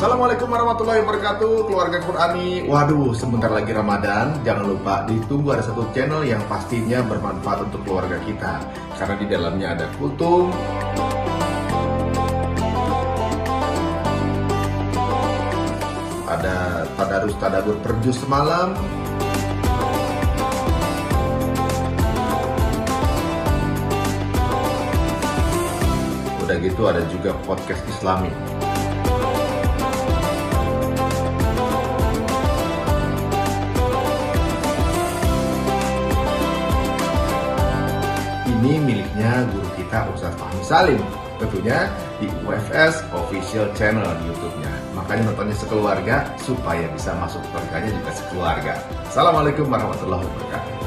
Assalamualaikum warahmatullahi wabarakatuh, keluarga Qurani. Waduh, sebentar lagi Ramadan. Jangan lupa ditunggu ada satu channel yang pastinya bermanfaat untuk keluarga kita. Karena di dalamnya ada kultum, ada tadarus tadabbur perjus semalam, udah gitu ada juga podcast Islami. Ini miliknya guru kita Ustaz Fahmi Salim, tentunya di UFS Official Channel di YouTube-nya. Makanya nontonnya sekeluarga supaya bisa masuk surganya juga sekeluarga. Assalamualaikum warahmatullahi wabarakatuh.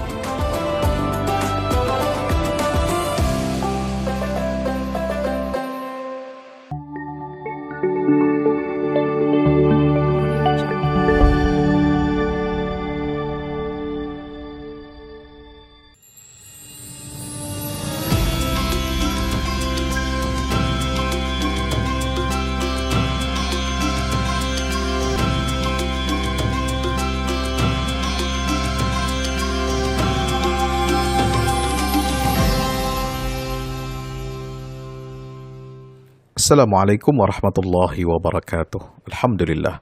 Assalamualaikum warahmatullahi wabarakatuh. Alhamdulillah.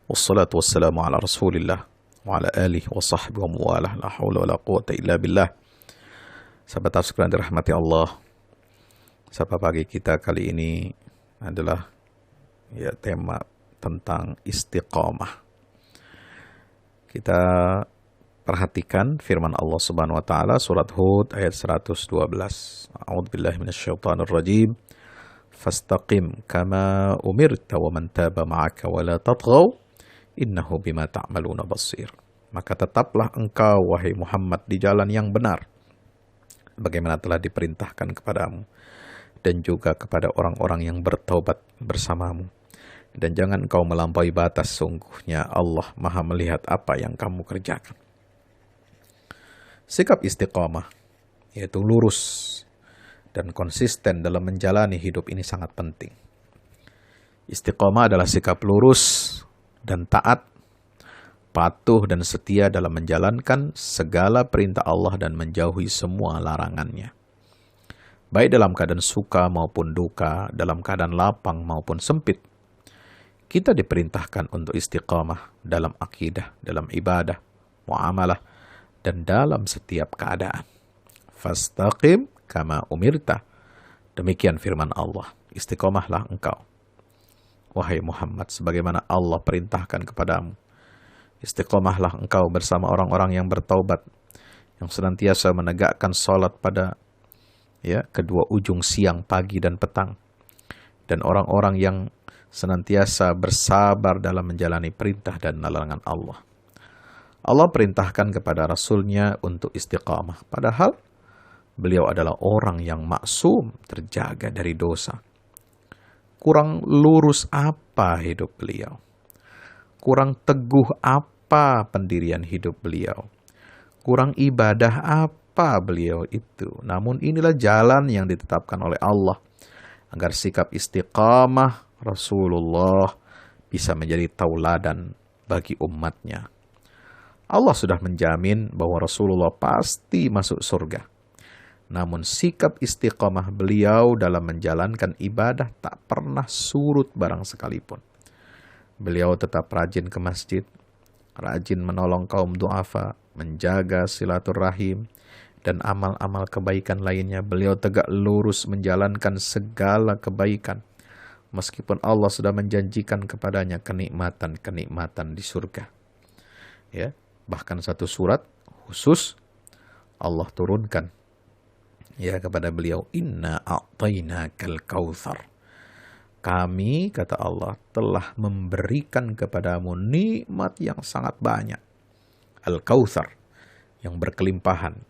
Wassalatu wassalamu ala rasulillah wa ala alihi wa sahbihi wa muwalah. La hawla wa la quwata illa billah. Sahabat tafsir yang dirahmati Allah, sapa pagi kita kali ini adalah tema tentang istiqamah. Kita perhatikan firman Allah Subhanahu wa taala surat Hud ayat 112. A'udzubillahi minasyaitonir rajim. Fastaqim kama umirta wa man taba ma'aka wa la tatghaw innahu bima ta'maluna basir. Maka tetaplah engkau wahai Muhammad di jalan yang benar bagaimana telah diperintahkan kepadamu dan juga kepada orang-orang yang bertaubat bersamamu, dan jangan engkau melampaui batas, sungguhnya Allah Maha melihat apa yang kamu kerjakan. Sikap istiqamah yaitu lurus dan konsisten dalam menjalani hidup ini sangat penting. Istiqomah adalah sikap lurus dan taat, patuh dan setia dalam menjalankan segala perintah Allah dan menjauhi semua larangannya. Baik dalam keadaan suka maupun duka, dalam keadaan lapang maupun sempit, kita diperintahkan untuk istiqomah dalam akidah, dalam ibadah, muamalah, dan dalam setiap keadaan. Fastaqim kama umirta. Demikian firman Allah. Istiqomahlah engkau, wahai Muhammad, sebagaimana Allah perintahkan kepadamu. Istiqomahlah engkau bersama orang-orang yang bertaubat, yang senantiasa menegakkan salat pada kedua ujung siang, pagi, dan petang. Dan orang-orang yang senantiasa bersabar dalam menjalani perintah dan larangan Allah. Allah perintahkan kepada Rasul-Nya untuk istiqamah. Padahal beliau adalah orang yang maksum, terjaga dari dosa. Kurang lurus apa hidup beliau? Kurang teguh apa pendirian hidup beliau? Kurang ibadah apa beliau itu? Namun inilah jalan yang ditetapkan oleh Allah agar sikap istiqamah Rasulullah bisa menjadi tauladan bagi umatnya. Allah sudah menjamin bahwa Rasulullah pasti masuk surga. Namun sikap istiqamah beliau dalam menjalankan ibadah tak pernah surut barang sekalipun. Beliau tetap rajin ke masjid, rajin menolong kaum du'afa, menjaga silaturahim, dan amal-amal kebaikan lainnya. Beliau tegak lurus menjalankan segala kebaikan, meskipun Allah sudah menjanjikan kepadanya kenikmatan-kenikmatan di surga. Bahkan satu surat khusus Allah turunkan kepada beliau, inna a'tainakal kautsar. Kami, kata Allah, telah memberikan kepadamu nikmat yang sangat banyak. Al-Kautsar, yang berkelimpahan.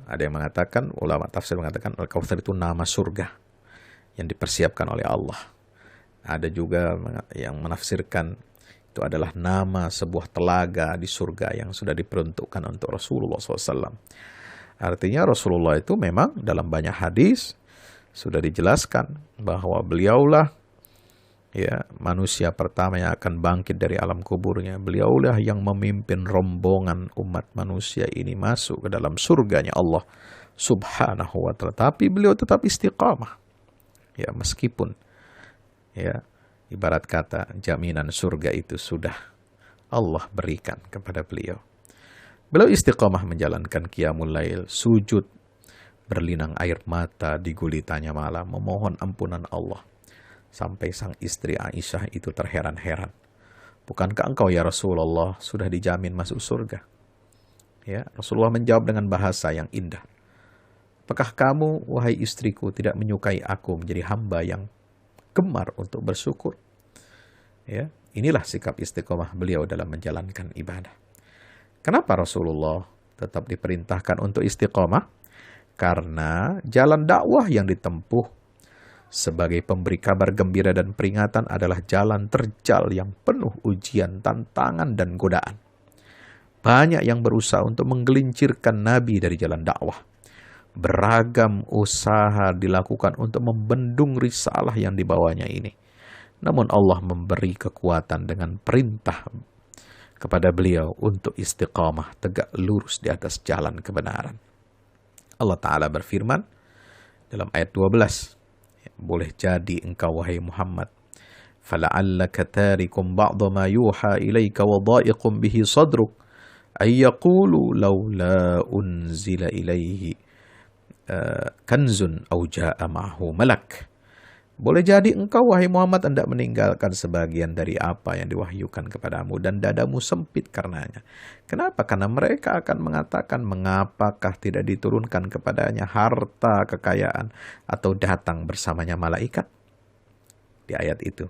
Ada yang mengatakan, ulama tafsir mengatakan Al-Kautsar itu nama surga yang dipersiapkan oleh Allah. Ada juga yang menafsirkan itu adalah nama sebuah telaga di surga yang sudah diperuntukkan untuk Rasulullah SAW. Artinya Rasulullah itu memang dalam banyak hadis sudah dijelaskan bahwa beliaulah ya, manusia pertama yang akan bangkit dari alam kuburnya. Beliaulah yang memimpin rombongan umat manusia ini masuk ke dalam surganya Allah Subhanahu wa ta'ala. Tapi beliau tetap istiqamah. Ya, meskipun ya, ibarat kata jaminan surga itu sudah Allah berikan kepada beliau. Beliau istiqamah menjalankan qiyamul lail, sujud, berlinang air mata di gulitanya malam, memohon ampunan Allah. Sampai sang istri Aisyah itu terheran-heran. Bukankah engkau ya Rasulullah sudah dijamin masuk surga? Ya, Rasulullah menjawab dengan bahasa yang indah. Apakah kamu, wahai istriku, tidak menyukai aku menjadi hamba yang gemar untuk bersyukur? Ya, inilah sikap istiqomah beliau dalam menjalankan ibadah. Kenapa Rasulullah tetap diperintahkan untuk istiqomah? Karena jalan dakwah yang ditempuh sebagai pemberi kabar gembira dan peringatan adalah jalan terjal yang penuh ujian, tantangan, dan godaan. Banyak yang berusaha untuk menggelincirkan Nabi dari jalan dakwah. Beragam usaha dilakukan untuk membendung risalah yang dibawanya ini. Namun Allah memberi kekuatan dengan perintah kepada beliau untuk istiqamah, tegak lurus di atas jalan kebenaran. Allah Ta'ala berfirman dalam ayat 12, boleh jadi engkau wahai Muhammad, fala'allaka tarikum ba'dha ma yuha ilaika wa dha'iqum bihi sadruk ay yaqulu laula unzila ilaihi kanzun aw ja'a ma'ahu malak. Boleh jadi engkau wahai Muhammad hendak meninggalkan sebagian dari apa yang diwahyukan kepadamu dan dadamu sempit karenanya. Kenapa? Karena mereka akan mengatakan, mengapakah tidak diturunkan kepadanya harta, kekayaan, atau datang bersamanya malaikat? Di ayat itu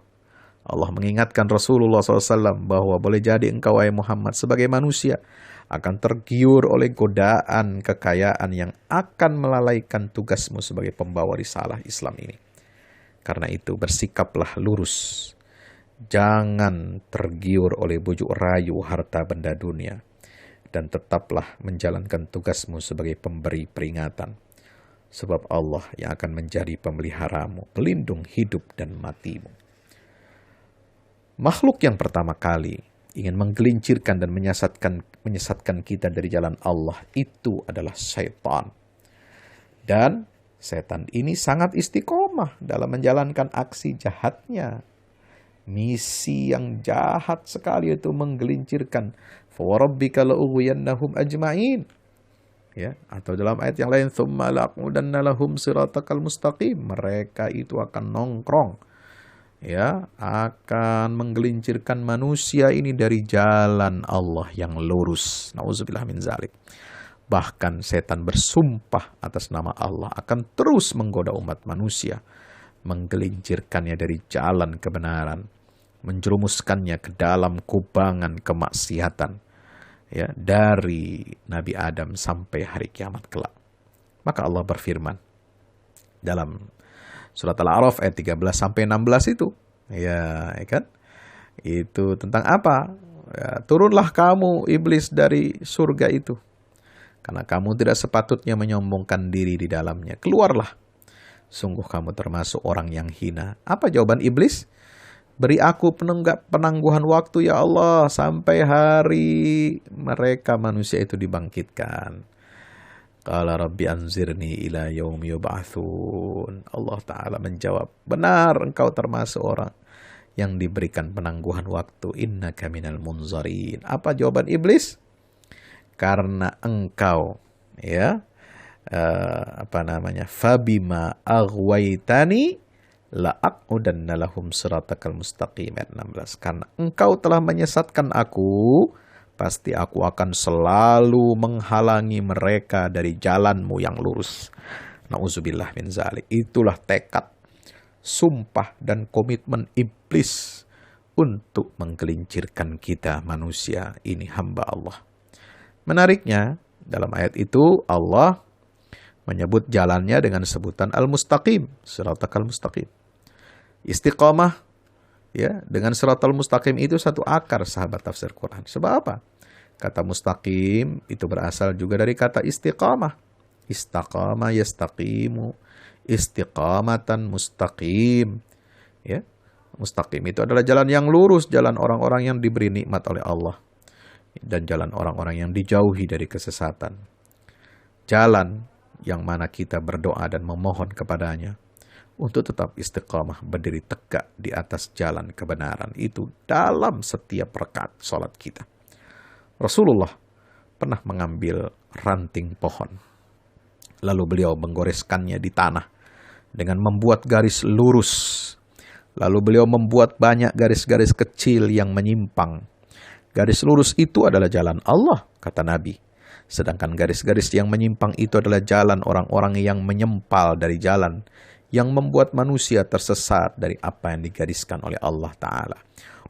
Allah mengingatkan Rasulullah SAW bahwa boleh jadi engkau wahai Muhammad sebagai manusia akan tergiur oleh godaan kekayaan yang akan melalaikan tugasmu sebagai pembawa risalah Islam ini. Karena itu bersikaplah lurus. Jangan tergiur oleh bujuk rayu harta benda dunia. Dan tetaplah menjalankan tugasmu sebagai pemberi peringatan. Sebab Allah yang akan menjadi pemeliharamu, pelindung hidup dan matimu. Makhluk yang pertama kali ingin menggelincirkan dan menyesatkan kita dari jalan Allah itu adalah syaitan. Dan setan ini sangat istiqomah dalam menjalankan aksi jahatnya. Misi yang jahat sekali itu menggelincirkan. فَوَرَبِّكَ لَأُغْوِيَنَّهُمْ أَجْمَعِينَ. Ya, atau dalam ayat yang lain, ثُمَّ لَأَقْعُدَنَّ لَهُمْ صِرَاطَكَ الْمُسْتَقِيمَ. Mereka itu akan nongkrong, ya, akan menggelincirkan manusia ini dari jalan Allah yang lurus. Nauzubillah min zalik. Bahkan setan bersumpah atas nama Allah akan terus menggoda umat manusia, menggelincirkannya dari jalan kebenaran, menjerumuskannya ke dalam kubangan kemaksiatan, ya, dari Nabi Adam sampai hari kiamat kelak. Maka Allah berfirman dalam surat Al-A'raf ayat 13 sampai 16 itu, ya kan? Itu tentang apa? Ya, turunlah kamu iblis dari surga itu. Karena kamu tidak sepatutnya menyombongkan diri di dalamnya. Keluarlah. Sungguh kamu termasuk orang yang hina. Apa jawaban iblis? Beri aku penangguhan waktu ya Allah. Sampai hari mereka manusia itu dibangkitkan. Qala rabbi anzirni ila yaumi yub'atsun. Allah Ta'ala menjawab, benar engkau termasuk orang yang diberikan penangguhan waktu. Innaka minal munzarin. Apa jawaban iblis? Karena engkau, ya, fabima aghwaytani la'aqudanna lahum siratakal mustaqim. Ayat 16. Karena engkau telah menyesatkan aku, pasti aku akan selalu menghalangi mereka dari jalanmu yang lurus. Nauzubillah min zalik. Itulah tekad, sumpah, dan komitmen iblis untuk menggelincirkan kita manusia ini, hamba Allah. Menariknya, dalam ayat itu Allah menyebut jalannya dengan sebutan al-mustaqim, siratal mustaqim. Istiqamah, ya, dengan siratal mustaqim itu satu akar sahabat tafsir Quran. Sebab apa? Kata mustaqim itu berasal juga dari kata istiqamah. Istaqama yastaqimu, istiqamatan mustaqim. Ya. Mustaqim itu adalah jalan yang lurus, jalan orang-orang yang diberi nikmat oleh Allah, dan jalan orang-orang yang dijauhi dari kesesatan. Jalan yang mana kita berdoa dan memohon kepadanya untuk tetap istiqamah berdiri tegak di atas jalan kebenaran itu dalam setiap rakaat sholat kita. Rasulullah pernah mengambil ranting pohon, lalu beliau menggoreskannya di tanah dengan membuat garis lurus. Lalu beliau membuat banyak garis-garis kecil yang menyimpang. Garis lurus itu adalah jalan Allah, kata Nabi. Sedangkan garis-garis yang menyimpang itu adalah jalan orang-orang yang menyempal dari jalan, yang membuat manusia tersesat dari apa yang digariskan oleh Allah Ta'ala.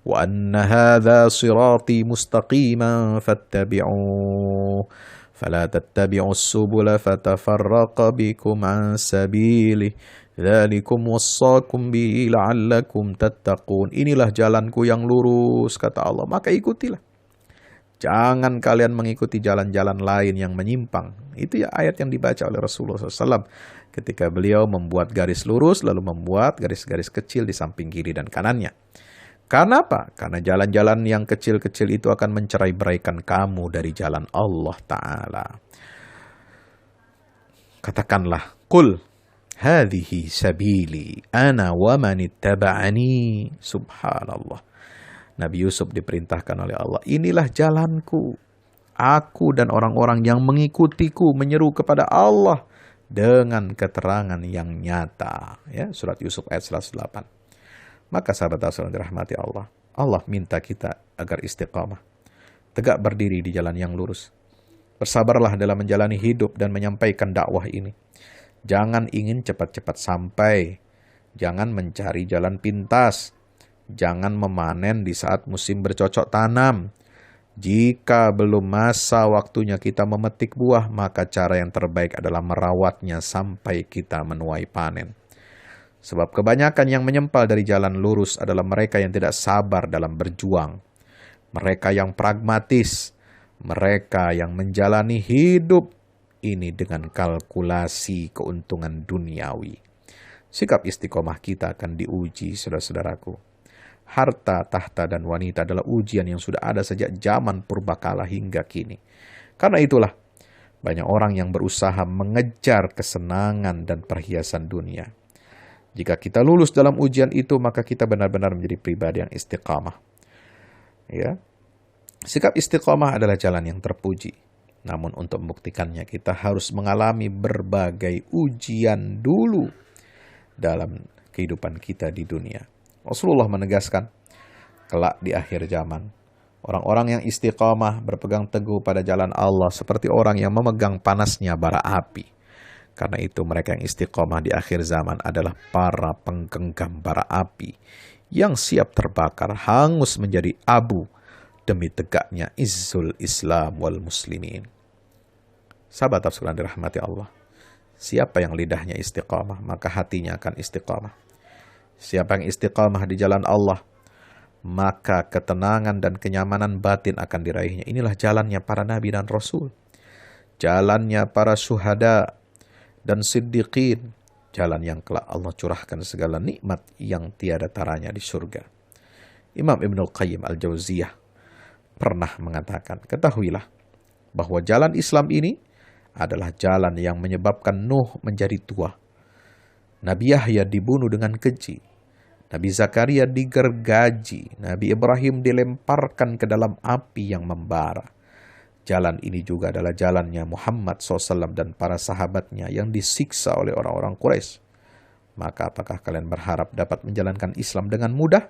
Wa anna hadha sirati mustaqiman fattabi'uh, fala tattabi'us subula fatafarraqa bikum an sabilih. Dzalikum wassakum bihi la'allakum tattaqun. Inilah jalanku yang lurus, kata Allah, maka ikutilah. Jangan kalian mengikuti jalan-jalan lain yang menyimpang. Itu ya ayat yang dibaca oleh Rasulullah SAW ketika beliau membuat garis lurus, lalu membuat garis-garis kecil di samping kiri dan kanannya. Karena apa? Karena jalan-jalan yang kecil-kecil itu akan mencerai-beraikan kamu dari jalan Allah Ta'ala. Katakanlah, Qul hadhihi sabili ana wa man ittaba'ani. Subhanallah. Nabi Yusuf diperintahkan oleh Allah, inilah jalanku, aku dan orang-orang yang mengikutiku menyeru kepada Allah dengan keterangan yang nyata. Ya, surat Yusuf ayat 108. Maka sahabat-sahabat dirahmati Allah, Allah minta kita agar istiqamah, tegak berdiri di jalan yang lurus. Bersabarlah dalam menjalani hidup dan menyampaikan dakwah ini. Jangan ingin cepat-cepat sampai. Jangan mencari jalan pintas. Jangan memanen di saat musim bercocok tanam. Jika belum masa waktunya kita memetik buah, maka cara yang terbaik adalah merawatnya sampai kita menuai panen. Sebab kebanyakan yang menyempal dari jalan lurus adalah mereka yang tidak sabar dalam berjuang. Mereka yang pragmatis. Mereka yang menjalani hidup ini dengan kalkulasi keuntungan duniawi. Sikap istiqomah kita akan diuji, saudara-saudaraku. Harta, tahta, dan wanita adalah ujian yang sudah ada sejak zaman purbakala hingga kini. Karena itulah, banyak orang yang berusaha mengejar kesenangan dan perhiasan dunia. Jika kita lulus dalam ujian itu, maka kita benar-benar menjadi pribadi yang istiqamah. Ya. Sikap istiqamah adalah jalan yang terpuji. Namun untuk membuktikannya, kita harus mengalami berbagai ujian dulu dalam kehidupan kita di dunia. Rasulullah menegaskan, kelak di akhir zaman, orang-orang yang istiqamah berpegang teguh pada jalan Allah seperti orang yang memegang panasnya bara api. Karena itu mereka yang istiqamah di akhir zaman adalah para penggenggam bara api yang siap terbakar, hangus menjadi abu demi tegaknya izzul Islam wal muslimin. Sahabat sekalian dirahmati Allah, siapa yang lidahnya istiqamah, maka hatinya akan istiqamah. Siapa yang istiqamah di jalan Allah, maka ketenangan dan kenyamanan batin akan diraihnya. Inilah jalannya para nabi dan rasul, jalannya para syuhada dan siddiqin, jalan yang kelak Allah curahkan segala nikmat yang tiada taranya di surga. Imam Ibnul Qayyim Al-Jauziyah pernah mengatakan, ketahuilah bahwa jalan Islam ini adalah jalan yang menyebabkan Nuh menjadi tua. Nabi Yahya dibunuh dengan keji. Nabi Zakaria digergaji. Nabi Ibrahim dilemparkan ke dalam api yang membara. Jalan ini juga adalah jalannya Muhammad SAW dan para sahabatnya yang disiksa oleh orang-orang Quraisy. Maka apakah kalian berharap dapat menjalankan Islam dengan mudah?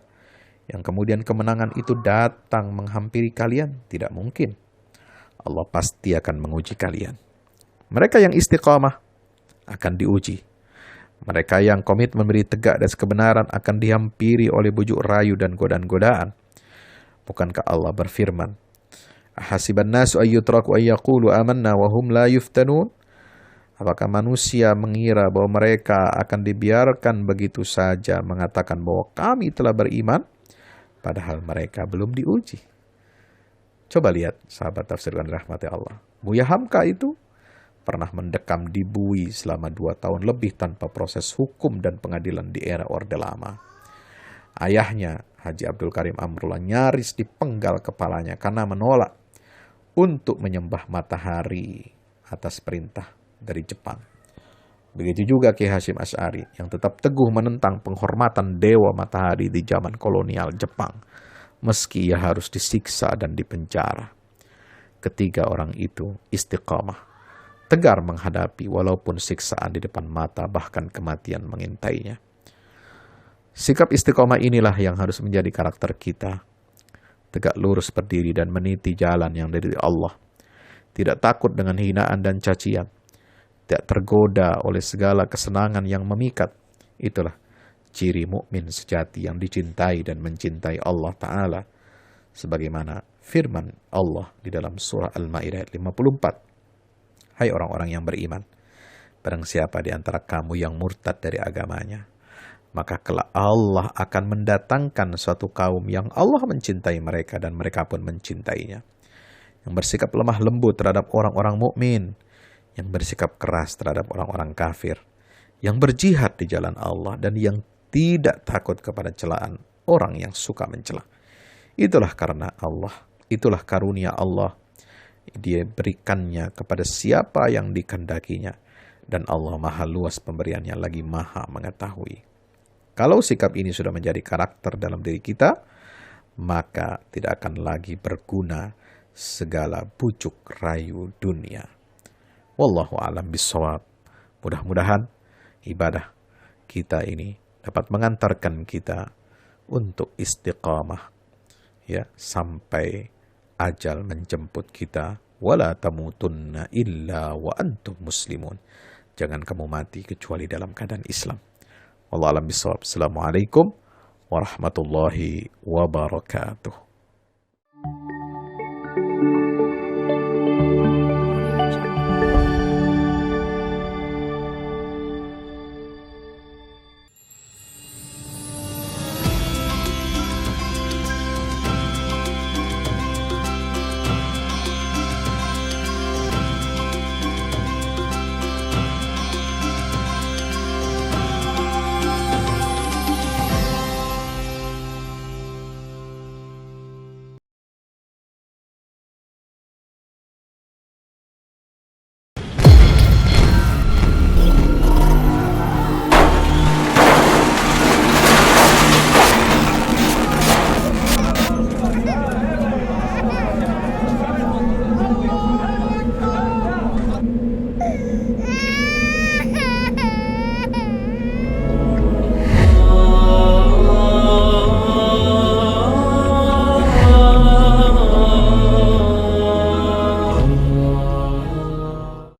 Yang kemudian kemenangan itu datang menghampiri kalian? Tidak mungkin. Allah pasti akan menguji kalian. Mereka yang istiqamah akan diuji. Mereka yang komitmen berdiri tegak atas kebenaran akan dihampiri oleh bujuk rayu dan godaan-godaan. Bukankah Allah berfirman, ahasiban nasu ayyutraku ayyaqulu amanna wa hum la yuftanun? Apakah manusia mengira bahwa mereka akan dibiarkan begitu saja mengatakan bahwa kami telah beriman, padahal mereka belum diuji? Coba lihat sahabat tafsir dan rahmati Allah. Buya Hamka itu pernah mendekam di bui selama 2 tahun lebih tanpa proses hukum dan pengadilan di era Orde Lama. Ayahnya, Haji Abdul Karim Amrullah, nyaris dipenggal kepalanya karena menolak untuk menyembah matahari atas perintah dari Jepang. Begitu juga Ki Hasyim Asy'ari yang tetap teguh menentang penghormatan dewa matahari di zaman kolonial Jepang, meski ia harus disiksa dan dipenjara. Ketiga orang itu istiqamah, tegar menghadapi walaupun siksaan di depan mata, bahkan kematian mengintainya. Sikap istiqamah inilah yang harus menjadi karakter kita. Tegak lurus berdiri dan meniti jalan yang dari Allah. Tidak takut dengan hinaan dan cacian. Tidak tergoda oleh segala kesenangan yang memikat. Itulah ciri mukmin sejati yang dicintai dan mencintai Allah Ta'ala. Sebagaimana firman Allah di dalam surah Al-Ma'idah ayat 54. Hai orang-orang yang beriman, barang siapa di antara kamu yang murtad dari agamanya, maka kelak Allah akan mendatangkan suatu kaum yang Allah mencintai mereka dan mereka pun mencintainya. Yang bersikap lemah lembut terhadap orang-orang mukmin, yang bersikap keras terhadap orang-orang kafir, yang berjihad di jalan Allah, dan yang tidak takut kepada celaan orang yang suka mencela. Itulah karena Allah, itulah karunia Allah. Dia berikannya kepada siapa yang dikehendakinya, dan Allah maha luas pemberiannya lagi maha mengetahui. Kalau sikap ini sudah menjadi karakter dalam diri kita, maka tidak akan lagi berguna segala bujuk rayu dunia. Wallahu a'lam bishawab. Mudah-mudahan ibadah kita ini dapat mengantarkan kita untuk istiqamah, ya, sampai ajal menjemput kita. Wala tamutunna illa wa antum muslimun. Jangan kamu mati kecuali dalam keadaan Islam. Wallahu a'lam bishawab. Assalamualaikum warahmatullahi wabarakatuh.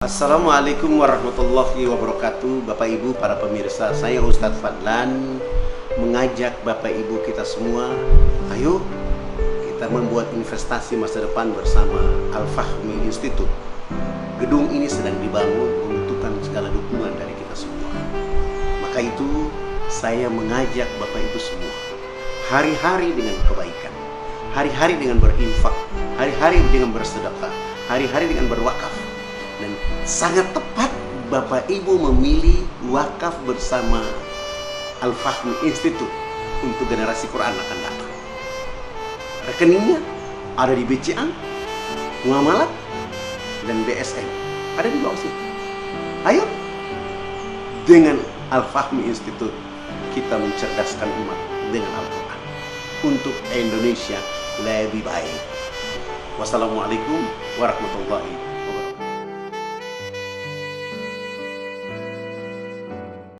Assalamualaikum warahmatullahi wabarakatuh. Bapak Ibu para pemirsa, saya Ustadz Fadlan mengajak Bapak Ibu kita semua, ayo kita membuat investasi masa depan bersama Al-Fahmi Institute. Gedung ini sedang dibangun, membutuhkan segala dukungan dari kita semua. Maka itu saya mengajak Bapak Ibu semua, hari-hari dengan kebaikan, hari-hari dengan berinfak, hari-hari dengan bersedekah, hari-hari dengan berwakaf. Dan sangat tepat Bapak Ibu memilih wakaf bersama Al-Fahmi Institute untuk generasi Quran akan datang. Rekeningnya ada di BCA, Muamalat, dan BSN. Ada di bawah sini. Ayo, dengan Al-Fahmi Institute kita mencerdaskan umat dengan Al-Quran untuk Indonesia lebih baik. Wassalamualaikum warahmatullahi wabarakatuh.